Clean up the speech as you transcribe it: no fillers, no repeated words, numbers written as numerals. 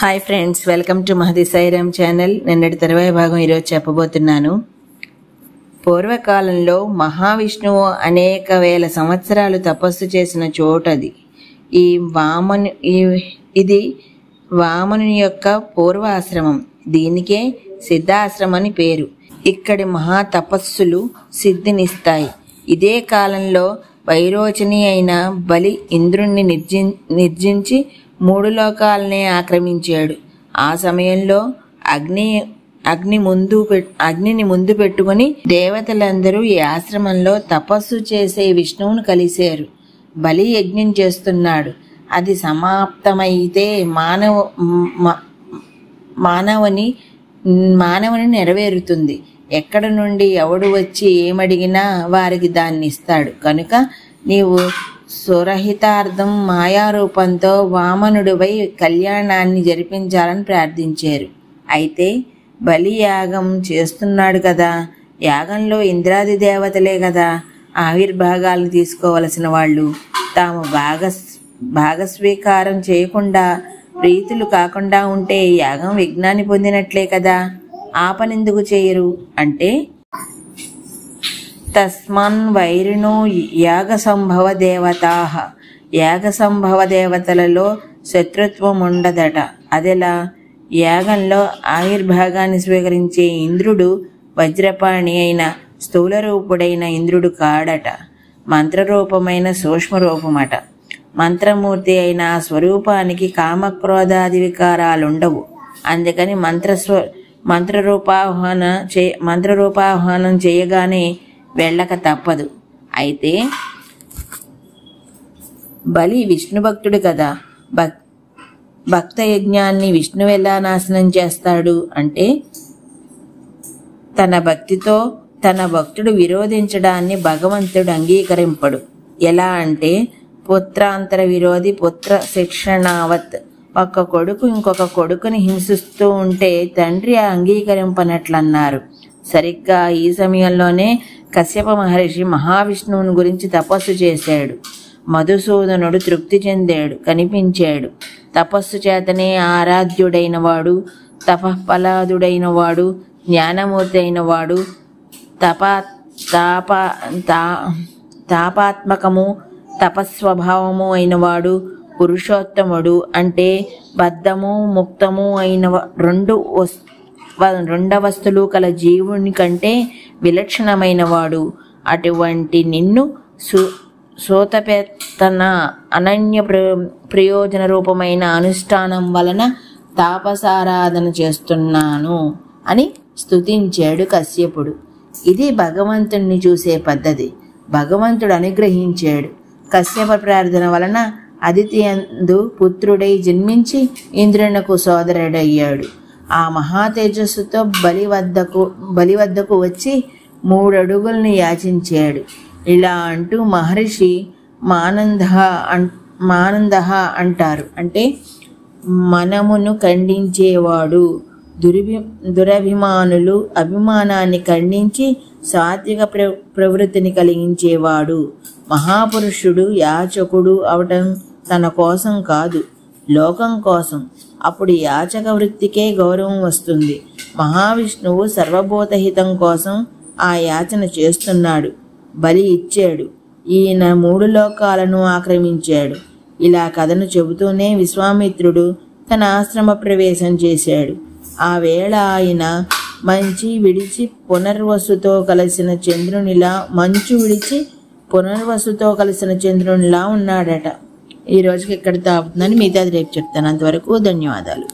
Hi friends, welcome to Mahadi Sairam channel. నిన్నటి తర్వాయి భాగం ఈరోజు చెప్పబోతున్నాను. పూర్వకాలంలో మహావిష్ణువు అనేక వేల సంవత్సరాలు తపస్సు చేసిన చోటది. ఇది వామనుని యొక్క పూర్వ ఆశ్రమం. దీనికే సిద్ధాశ్రమం అని పేరు. ఇక్కడి మహా తపస్సులు సిద్ధినిస్తాయి. ఇదే కాలంలో వైరోచని అయిన బలి ఇంద్రుణ్ణి నిర్జించి 3 లోకాలనే ఆక్రమించాడు. ఆ సమయంలో అగ్నిని ముందు పెట్టుకుని దేవతలందరూ ఈ ఆశ్రమంలో తపస్సు చేసే విష్ణువును కలిశారు. బలి యజ్ఞం చేస్తున్నాడు. అది సమాప్తమైతే మానవుని నెరవేరుతుంది. ఎక్కడ నుండి ఎవడు వచ్చి ఏమడిగినా వారికి దాన్ని ఇస్తాడు. కనుక నీవు సురహితార్థం మాయారూపంతో వామనుడిపై కళ్యాణాన్ని జరిపించాలని ప్రార్థించారు. అయితే బలి యాగం చేస్తున్నాడు కదా, యాగంలో ఇంద్రాది దేవతలే కదా ఆవిర్భాగాలను తీసుకోవలసిన వాళ్ళు. తాము భాగస్వీకారం చేయకుండా ప్రీతులు కాకుండా ఉంటే యాగం విఘ్నాన్ని పొందినట్లే కదా. ఆ పనెందుకు చేయరు అంటే, తస్మాన్ వైరిణో యాగ సంభవ దేవతాః, యాగ సంభవ దేవతలలో శత్రుత్వం ఉండదట. అదెలా? యాగంలో ఆవిర్భాగాన్ని స్వీకరించే ఇంద్రుడు వజ్రపాణి అయిన స్థూల రూపుడైన ఇంద్రుడు కాడట. మంత్రరూపమైన సూక్ష్మరూపమట. మంత్రమూర్తి అయిన ఆ స్వరూపానికి కామక్రోధాది వికారాలుండవు. అందుకని మంత్రరూపాహ్వానం చేయగానే వెళ్ళక తప్పదు. అయితే బలి విష్ణు భక్తుడు కదా, భక్త యజ్ఞాన్ని విష్ణువు ఎలా నాశనం చేస్తాడు అంటే, తన భక్తితో తన భక్తుడు విరోధించడాన్ని భగవంతుడు అంగీకరింపడు. ఎలా అంటే, పుత్రాంతర విరోధి పుత్ర శిక్షణావత్. ఒక కొడుకు ఇంకొక కొడుకుని హింసిస్తూ ఉంటే తండ్రి అంగీకరింపనట్లన్నారు. సరిగ్గా ఈ సమయంలోనే కశ్యప మహర్షి మహావిష్ణువుని గురించి తపస్సు చేశాడు. మధుసూదనుడు తృప్తి చెందాడు, కనిపించాడు. తపస్సు చేతనే ఆరాధ్యుడైన వాడు, తపఫలాదుడైన వాడు, జ్ఞానమూర్తి అయిన వాడు, తాపాత్మకము తపస్వభావము అయినవాడు, పురుషోత్తముడు అంటే బద్ధము ముక్తము అయిన రెండవస్తులు కల జీవుని కంటే విలక్షణమైన వాడు. అటువంటి నిన్ను సోతపెత్తన అనన్య ప్రయోజన రూపమైన అనుష్ఠానం వలన తాపసారాధన చేస్తున్నాను అని స్తుతించాడు కశ్యపుడు. ఇది భగవంతుణ్ణి చూసే పద్ధతి. భగవంతుడు అనుగ్రహించాడు. కశ్యప ప్రార్థన వలన అదితియందు పుత్రుడై జన్మించి ఇంద్రునకు సోదరుడయ్యాడు. ఆ మహా తేజస్సుతో బలి వద్దకు వచ్చి 3 అడుగులను యాచించాడు. ఇలా అంటూ మహర్షి మానందః అంటారు. అంటే మనమును ఖండించేవాడు, దురభిమానులు అభిమానాన్ని ఖండించి సాత్విక ప్రవృత్తిని కలిగించేవాడు. మహాపురుషుడు యాచకుడు అవటం తన కోసం కాదు, లోకం కోసం. అప్పుడు యాచక వృత్తికే గౌరవం వస్తుంది. మహావిష్ణువు సర్వభూతహితం కోసం ఆ యాచన చేస్తున్నాడు. బలి ఇచ్చాడు. ఈయన 3 లోకాలను ఆక్రమించాడు. ఇలా కథను చెబుతూనే విశ్వామిత్రుడు తన ఆశ్రమ ప్రవేశం చేశాడు. ఆ వేళ ఆయన మంచు విడిచి పునర్వసుతో కలిసిన చంద్రునిలా ఉన్నాడట. ఈ రోజుకి ఇక్కడ తాపుతుందని మిగతాది రేపు చెప్తాను. అంతవరకు ధన్యవాదాలు.